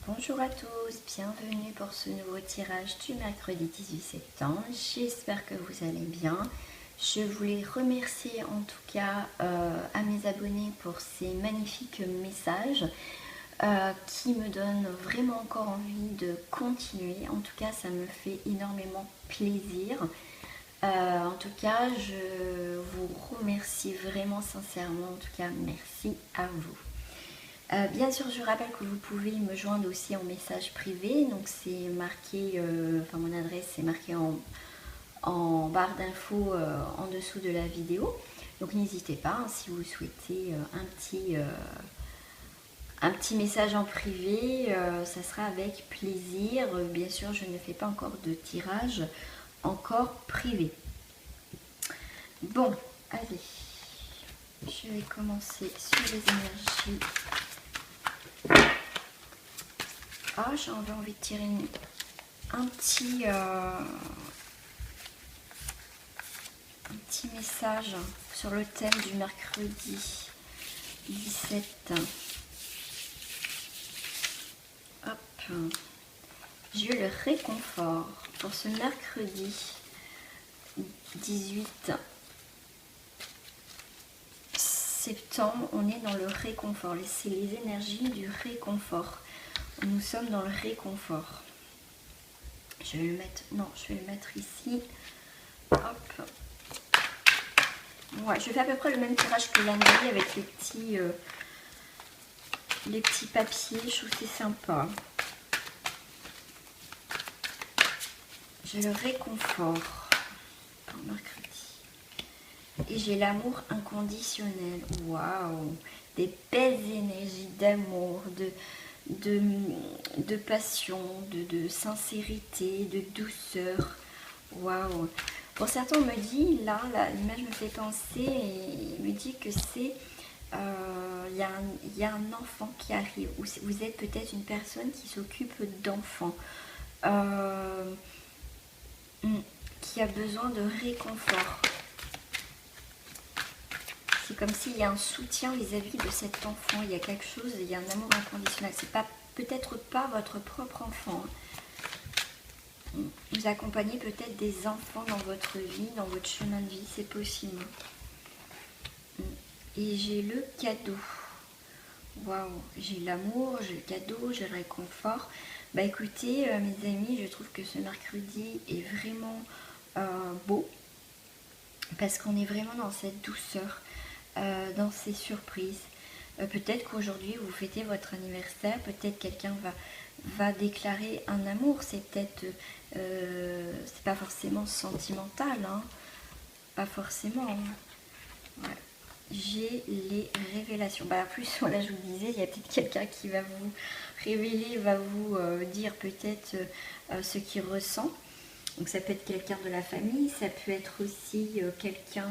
Bonjour à tous, bienvenue pour ce nouveau tirage du mercredi 18 septembre. J'espère que vous allez bien. Je voulais remercier en tout cas à mes abonnés pour ces magnifiques messages qui me donnent vraiment encore envie de continuer. En tout cas, ça me fait énormément plaisir. En tout cas, je vous remercie vraiment sincèrement. En tout cas, merci à vous. Bien sûr, je rappelle que vous pouvez me joindre aussi en message privé. Donc, c'est marqué, enfin, mon adresse est marquée en barre d'infos en dessous de la vidéo. Donc, n'hésitez pas hein, si vous souhaitez un petit message en privé, ça sera avec plaisir. Bien sûr, je ne fais pas encore de tirage encore privé. Bon, allez, je vais commencer sur les énergies. Ah, j'ai envie de tirer un petit message sur le thème du mercredi 17. Hop. J'ai eu le réconfort pour ce mercredi 18 septembre. On est dans le réconfort. C'est les énergies du réconfort. Nous sommes dans le réconfort. Je vais le mettre, non, je vais le mettre ici. Hop. Ouais, je fais à peu près le même tirage que l'année avec les petits papiers. Je trouve que c'est sympa. J'ai le réconfort pour mercredi. Et j'ai l'amour inconditionnel. Waouh! Des belles énergies d'amour, de passion, de sincérité, de douceur. Waouh! Pour certains, on me dit, là, l'image me fait penser et me dit que c'est, y a un enfant qui arrive, ou vous êtes peut-être une personne qui s'occupe d'enfants, qui a besoin de réconfort. C'est comme s'il y a un soutien vis-à-vis de cet enfant, il y a quelque chose, il y a un amour inconditionnel. C'est peut-être pas votre propre enfant. Vous accompagnez peut-être des enfants dans votre vie, dans votre chemin de vie, c'est possible. Et j'ai le cadeau. Waouh, j'ai l'amour, j'ai le cadeau, j'ai le réconfort. Bah écoutez, mes amis, je trouve que ce mercredi est vraiment beau. Parce qu'on est vraiment dans cette douceur, dans ces surprises. Peut-être qu'aujourd'hui vous fêtez votre anniversaire, peut-être quelqu'un va déclarer un amour, c'est peut-être, c'est pas forcément sentimental, hein, pas forcément. Hein. Ouais. J'ai les révélations. Bah, en plus, là je vous disais, il y a peut-être quelqu'un qui va vous révéler, va vous dire peut-être ce qu'il ressent. Donc ça peut être quelqu'un de la famille, ça peut être aussi quelqu'un,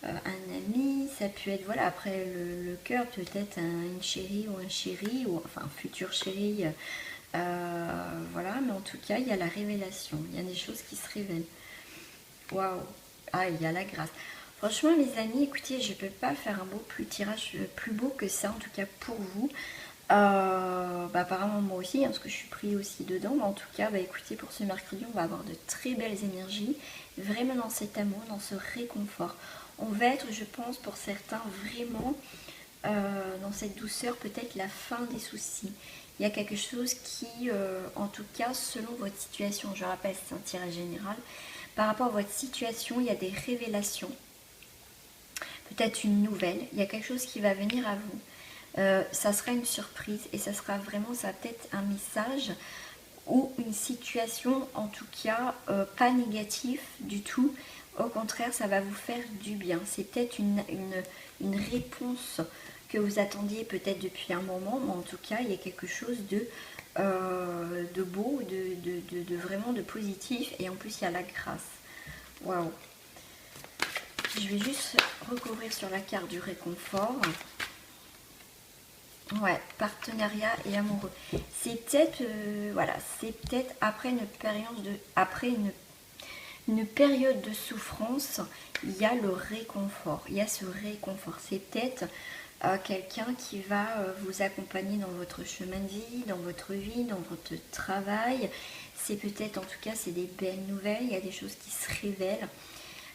un ami, ça peut être, voilà, après le cœur, peut-être une chérie ou un chéri, ou enfin un futur chéri, voilà, mais en tout cas, il y a la révélation, il y a des choses qui se révèlent. Waouh! Ah, il y a la grâce. Franchement, les amis, écoutez, je ne peux pas faire un tirage plus beau que ça, en tout cas pour vous. Bah, apparemment moi aussi, hein, parce que je suis pris aussi dedans, mais en tout cas, bah, écoutez, pour ce mercredi, on va avoir de très belles énergies, vraiment dans cet amour, dans ce réconfort. On va être, je pense, pour certains, vraiment dans cette douceur, peut-être la fin des soucis. Il y a quelque chose qui, en tout cas, selon votre situation, je rappelle, c'est un tirage général, par rapport à votre situation, il y a des révélations, peut-être une nouvelle, il y a quelque chose qui va venir à vous. Ça sera une surprise et ça sera vraiment, ça va peut-être un message ou une situation, en tout cas, pas négatif du tout. Au contraire, ça va vous faire du bien. C'est peut-être une réponse que vous attendiez peut-être depuis un moment, mais en tout cas, il y a quelque chose de beau, de vraiment de positif. Et en plus, il y a la grâce. Waouh! Je vais juste recouvrir sur la carte du réconfort. Ouais, partenariat et amoureux. C'est peut-être, voilà, c'est peut-être après une période de souffrance, il y a le réconfort. Il y a ce réconfort. C'est peut-être quelqu'un qui va vous accompagner dans votre chemin de vie, dans votre vie, dans votre travail. C'est peut-être, en tout cas, c'est des belles nouvelles, il y a des choses qui se révèlent.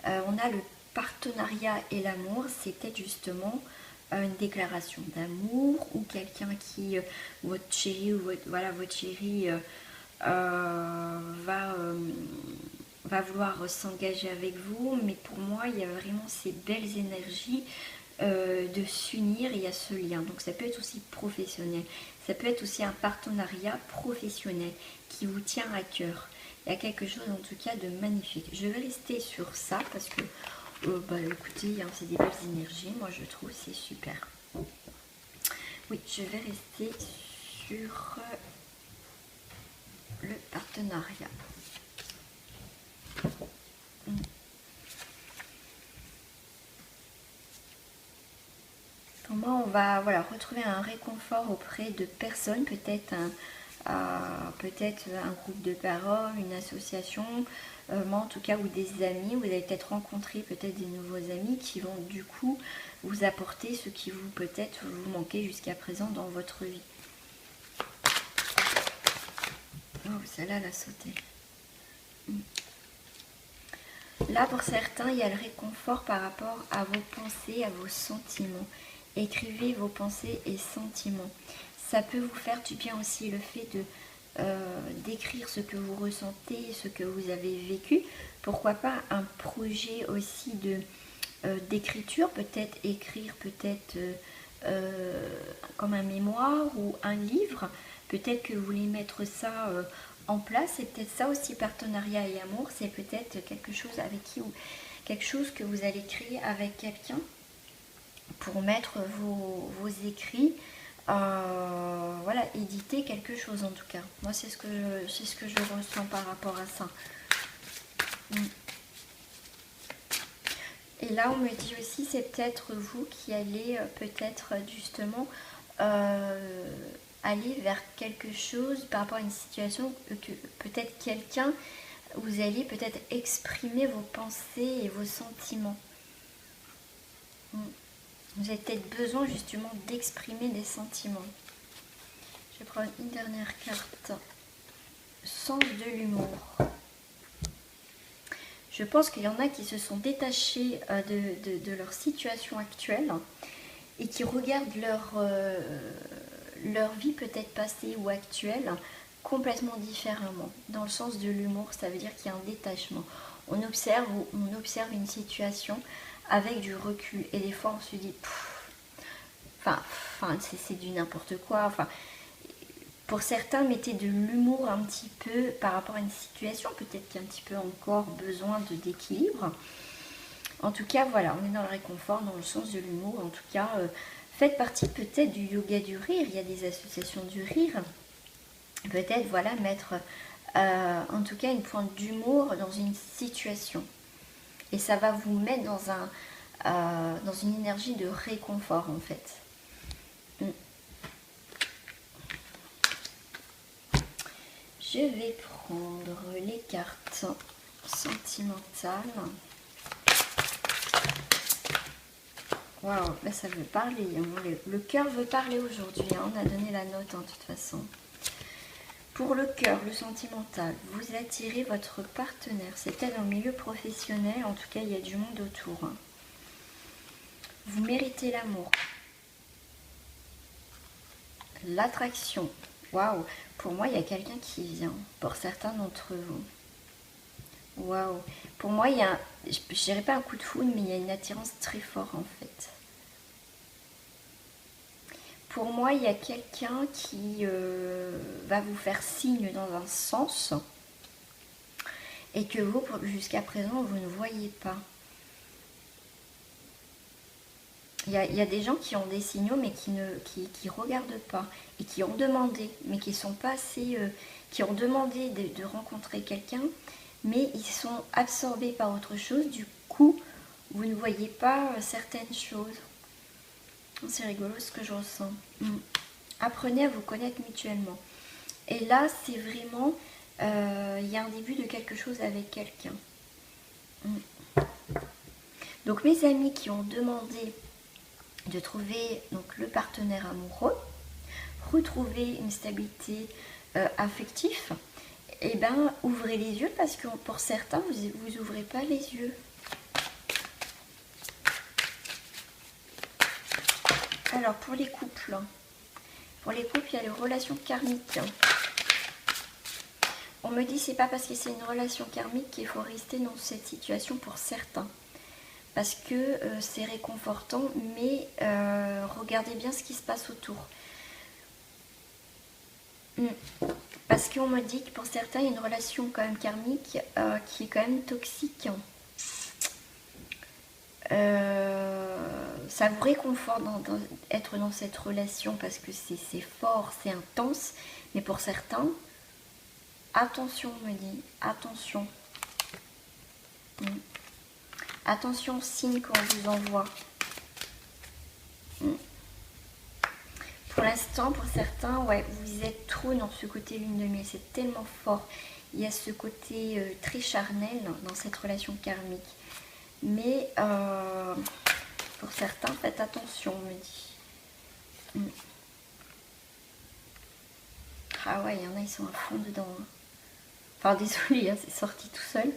On a le partenariat et l'amour, c'est peut-être justement une déclaration d'amour ou quelqu'un qui, votre chéri ou votre chéri va vouloir s'engager avec vous, mais pour moi il y a vraiment ces belles énergies de s'unir, il y a ce lien. Donc ça peut être aussi professionnel, ça peut être aussi un partenariat professionnel qui vous tient à cœur. Il y a quelque chose en tout cas de magnifique. Je vais rester sur ça parce que écoutez, hein, c'est des belles énergies, moi je trouve c'est super. Oui, je vais rester sur le partenariat. Pour moi, on va retrouver un réconfort auprès de personnes, peut-être un groupe de parole, une association, moi en tout cas, ou des amis. Vous allez peut-être rencontrer peut-être des nouveaux amis qui vont du coup vous apporter ce qui vous peut-être vous manquait jusqu'à présent dans votre vie. Oh, celle-là, elle a sauté. Là, pour certains, il y a le réconfort par rapport à vos pensées, à vos sentiments. Écrivez vos pensées et sentiments. Ça peut vous faire du bien aussi le fait de d'écrire ce que vous ressentez, ce que vous avez vécu. Pourquoi pas un projet aussi d'écriture, peut-être écrire peut-être comme un mémoire ou un livre. Peut-être que vous voulez mettre ça en place. C'est peut-être ça aussi, partenariat et amour. C'est peut-être quelque chose avec qui ou quelque chose que vous allez créer avec quelqu'un pour mettre vos écrits, éditer quelque chose en tout cas. Moi c'est ce que je ressens par rapport à ça. Et là on me dit aussi c'est peut-être vous qui allez peut-être justement aller vers quelque chose par rapport à une situation que peut-être quelqu'un, vous allez peut-être exprimer vos pensées et vos sentiments. Vous avez peut-être besoin justement d'exprimer des sentiments. Je vais prendre une dernière carte. Sens de l'humour. Je pense qu'il y en a qui se sont détachés de leur situation actuelle et qui regardent leur vie peut-être passée ou actuelle complètement différemment. Dans le sens de l'humour, ça veut dire qu'il y a un détachement. On observe une situation avec du recul et des fois on se dit c'est du n'importe quoi. Pour certains, mettez de l'humour un petit peu par rapport à une situation, peut-être qu'il y a un petit peu encore besoin d'équilibre. En tout cas, voilà, on est dans le réconfort, dans le sens de l'humour. En tout cas, faites partie peut-être du yoga du rire. Il y a des associations du rire. Peut-être, mettre en tout cas une pointe d'humour dans une situation. Et ça va vous mettre dans une énergie de réconfort en fait. Je vais prendre les cartes sentimentales. Waouh, là ça veut parler. Le cœur veut parler aujourd'hui. On a donné la note de toute façon. Pour le cœur, le sentimental, vous attirez votre partenaire. C'est peut-être dans le milieu professionnel. En tout cas, il y a du monde autour. Vous méritez l'amour. L'attraction. Waouh, pour moi, il y a quelqu'un qui vient. Pour certains d'entre vous. Waouh, pour moi, il y a, je dirais pas un coup de foudre, mais il y a une attirance très forte en fait. Pour moi, il y a quelqu'un qui va vous faire signe dans un sens et que vous, jusqu'à présent, vous ne voyez pas. Il y a des gens qui ont des signaux mais qui regardent pas et qui ont demandé, mais qui sont pas assez, qui ont demandé de rencontrer quelqu'un, mais ils sont absorbés par autre chose. Du coup, vous ne voyez pas certaines choses. C'est rigolo ce que je ressens. Apprenez à vous connaître mutuellement. Et là, c'est vraiment, il y a un début de quelque chose avec quelqu'un. Donc mes amis qui ont demandé de trouver donc le partenaire amoureux, retrouver une stabilité affective, et ben ouvrez les yeux parce que pour certains, vous ouvrez pas les yeux. Alors pour les couples, il y a les relations karmiques. On me dit c'est pas parce que c'est une relation karmique qu'il faut rester dans cette situation pour certains. Parce que c'est réconfortant, mais regardez bien ce qui se passe autour. Parce qu'on me dit que pour certains, il y a une relation quand même karmique qui est quand même toxique. Ça vous réconforte d'être dans cette relation parce que c'est fort, c'est intense. Mais pour certains, attention, on me dit, attention. Attention, signe qu'on vous envoie. Pour l'instant, pour certains, ouais, vous êtes trop dans ce côté lune de miel. C'est tellement fort. Il y a ce côté très charnel dans cette relation karmique. Mais pour certains, faites attention, on me dit. Ah ouais, il y en a, ils sont à fond dedans. Enfin, désolé, hein, c'est sorti tout seul.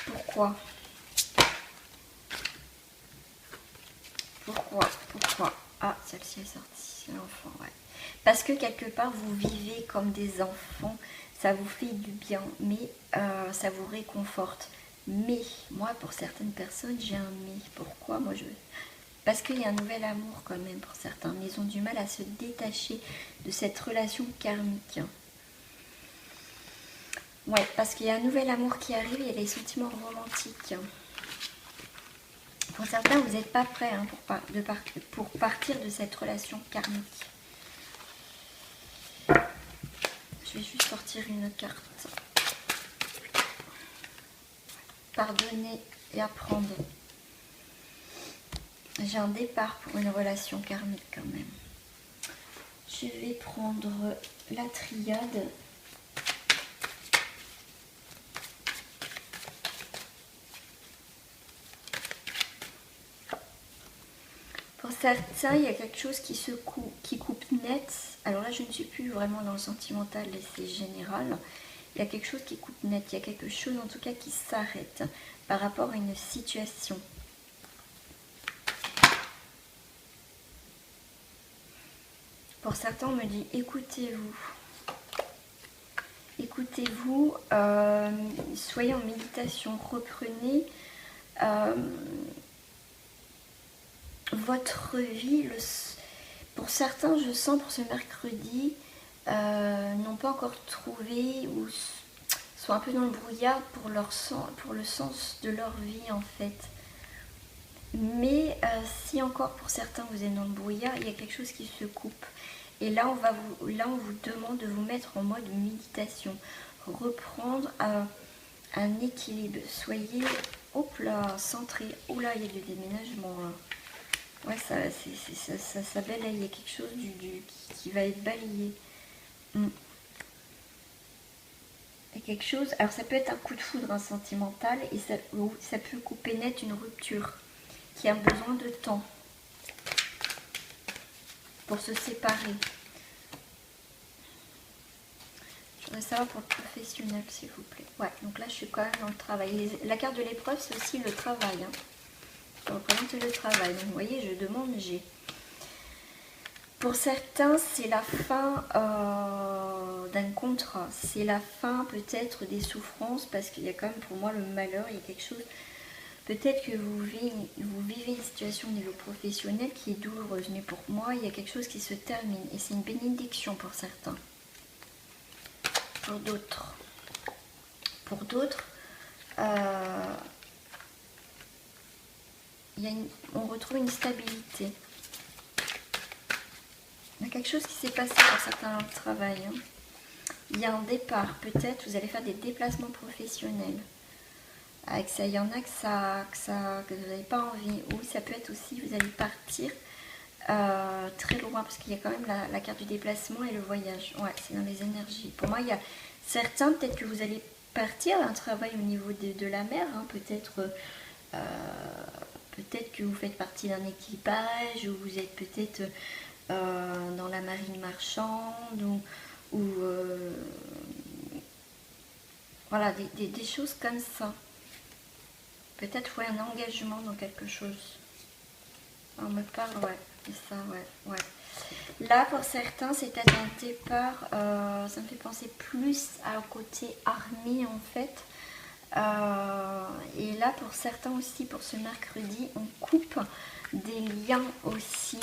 Pourquoi Ah, celle-ci est sortie, c'est l'enfant, ouais. Parce que quelque part, vous vivez comme des enfants, ça vous fait du bien, mais ça vous réconforte. Mais, moi, pour certaines personnes, j'ai un mais. Pourquoi moi Parce qu'il y a un nouvel amour quand même pour certains, mais ils ont du mal à se détacher de cette relation karmique. Ouais, parce qu'il y a un nouvel amour qui arrive, il y a les sentiments romantiques. Pour certains, vous n'êtes pas prêts hein, pour partir de cette relation karmique. Je vais juste sortir une autre carte. Pardonner et apprendre. J'ai un départ pour une relation karmique quand même. Je vais prendre la triade. Pour certains, il y a quelque chose qui coupe net. Alors là, je ne suis plus vraiment dans le sentimental, c'est général. Il y a quelque chose qui coupe net, il y a quelque chose en tout cas qui s'arrête par rapport à une situation. Pour certains, on me dit écoutez-vous. Écoutez-vous, soyez en méditation, reprenez votre vie. Pour certains, je sens pour ce mercredi, n'ont pas encore trouvé ou sont un peu dans le brouillard pour le sens de leur vie en fait. Mais si encore pour certains vous êtes dans le brouillard, il y a quelque chose qui se coupe. Et là, on vous demande de vous mettre en mode méditation, reprendre un équilibre. Soyez, hop là, centré. Oh là, il y a du déménagement. Là. Ouais, ça balaye. Il y a quelque chose qui va être balayé. Il y a quelque chose. Alors, ça peut être un coup de foudre, un sentimental, et ça peut couper net une rupture qui a besoin de temps pour se séparer. Je voudrais savoir pour le professionnel, s'il vous plaît. Ouais, donc là, je suis quand même dans le travail. La carte de l'épreuve, c'est aussi le travail. Hein. Ça représente le travail. Donc, vous voyez, je demande, j'ai. Pour certains, c'est la fin d'un contrat. C'est la fin, peut-être, des souffrances, parce qu'il y a quand même, pour moi, le malheur. Il y a quelque chose. Peut-être que vous vivez une situation au niveau professionnel qui est douloureuse. Mais pour moi, il y a quelque chose qui se termine. Et c'est une bénédiction pour certains. Pour d'autres, on retrouve une stabilité. Il y a quelque chose qui s'est passé pour certains dans le travail. Hein. Il y a un départ, peut-être vous allez faire des déplacements professionnels. Avec ça, il y en a que vous n'avez pas envie. Ou ça peut être aussi, vous allez partir très loin, parce qu'il y a quand même la carte du déplacement et le voyage. Ouais, c'est dans les énergies. Pour moi, il y a certains, peut-être que vous allez partir d'un travail au niveau de la mer, hein, peut-être Peut-être que vous faites partie d'un équipage, ou vous êtes peut-être dans la marine marchande, ou voilà, des choses comme ça. Peut-être un engagement dans quelque chose. On me parle, ouais, c'est ça, ouais. Là, pour certains, c'est un départ, ça me fait penser plus au côté armée, en fait. Et là, pour certains aussi, pour ce mercredi, on coupe des liens aussi.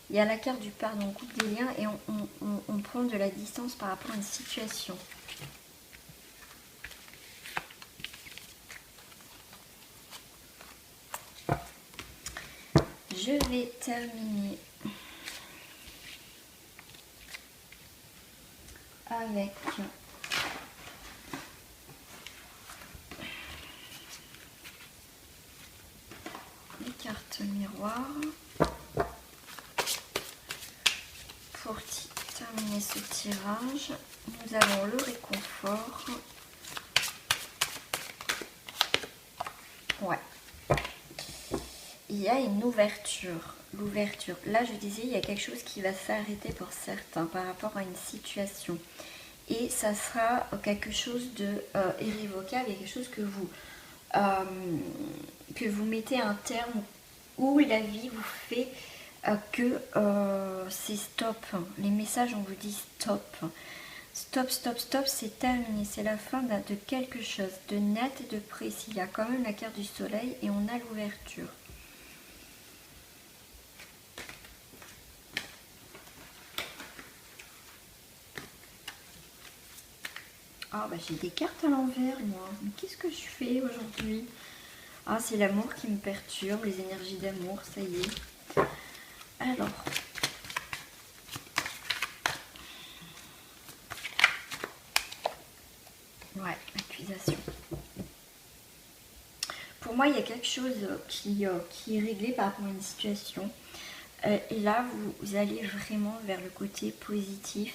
Il y a la carte du pardon, on coupe des liens et on prend de la distance par rapport à une situation. Je vais terminer avec les cartes miroirs pour terminer ce tirage. Nous avons le réconfort. Ouais. Il y a une ouverture. L'ouverture. Là, je disais, il y a quelque chose qui va s'arrêter pour certains par rapport à une situation. Et ça sera quelque chose de irrévocable, quelque chose que vous mettez un terme, où la vie vous fait que c'est stop. Les messages, on vous dit stop. Stop, stop, stop, c'est terminé. C'est la fin de quelque chose de net et de précis. Il y a quand même la carte du soleil et on a l'ouverture. Ah bah j'ai des cartes à l'envers moi. Mais qu'est-ce que je fais aujourd'hui? Ah, c'est l'amour qui me perturbe, les énergies d'amour, ça y est. Alors. Ouais, accusation. Pour moi, il y a quelque chose qui est réglé par rapport à une situation. Et là, vous allez vraiment vers le côté positif.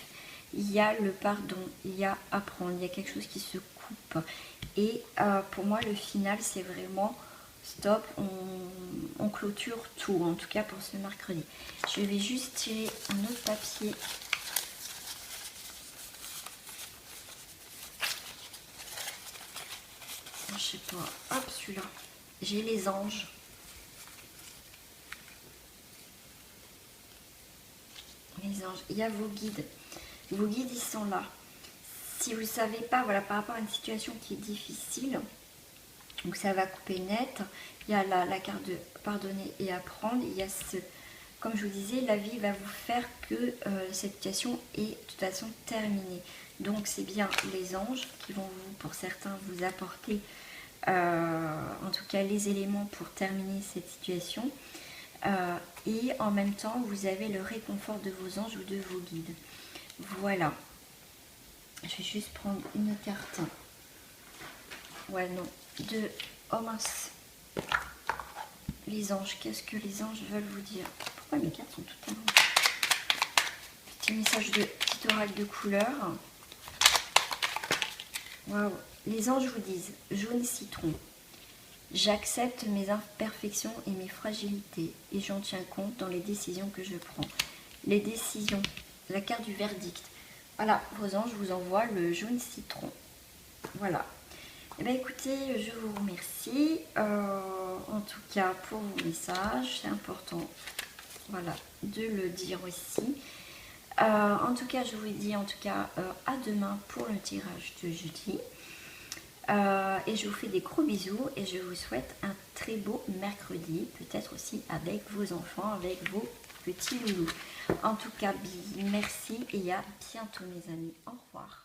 Il y a le pardon, il y a apprendre, il y a quelque chose qui se coupe. Et pour moi, le final, c'est vraiment stop, on clôture tout, en tout cas pour ce mercredi. Je vais juste tirer un autre papier. Je sais pas, hop, celui-là. J'ai les anges. Les anges, il y a vos guides. Vos guides, ils sont là. Si vous ne savez pas, voilà, par rapport à une situation qui est difficile, donc ça va couper net. Il y a la carte de pardonner et apprendre. Il y a comme je vous disais, la vie va vous faire que cette situation est de toute façon terminée. Donc c'est bien les anges qui vont pour certains, vous apporter en tout cas les éléments pour terminer cette situation. Et en même temps, vous avez le réconfort de vos anges ou de vos guides. Voilà. Je vais juste prendre une carte. Ouais, non. Oh mince. Les anges. Qu'est-ce que les anges veulent vous dire? Pourquoi mes cartes sont toutes à l'envers? Petit message de petit oracle de couleur. Waouh. Les anges vous disent jaune citron. J'accepte mes imperfections et mes fragilités et j'en tiens compte dans les décisions que je prends. Les décisions, la carte du verdict. Voilà, vos anges vous envoient le jaune citron. Voilà. Eh bien écoutez, je vous remercie en tout cas pour vos messages. C'est important, voilà, de le dire aussi. En tout cas, je vous dis en tout cas à demain pour le tirage de jeudi. Et je vous fais des gros bisous et je vous souhaite un très beau mercredi, peut-être aussi avec vos enfants, avec vos petits loulous. En tout cas, merci et à bientôt mes amis. Au revoir.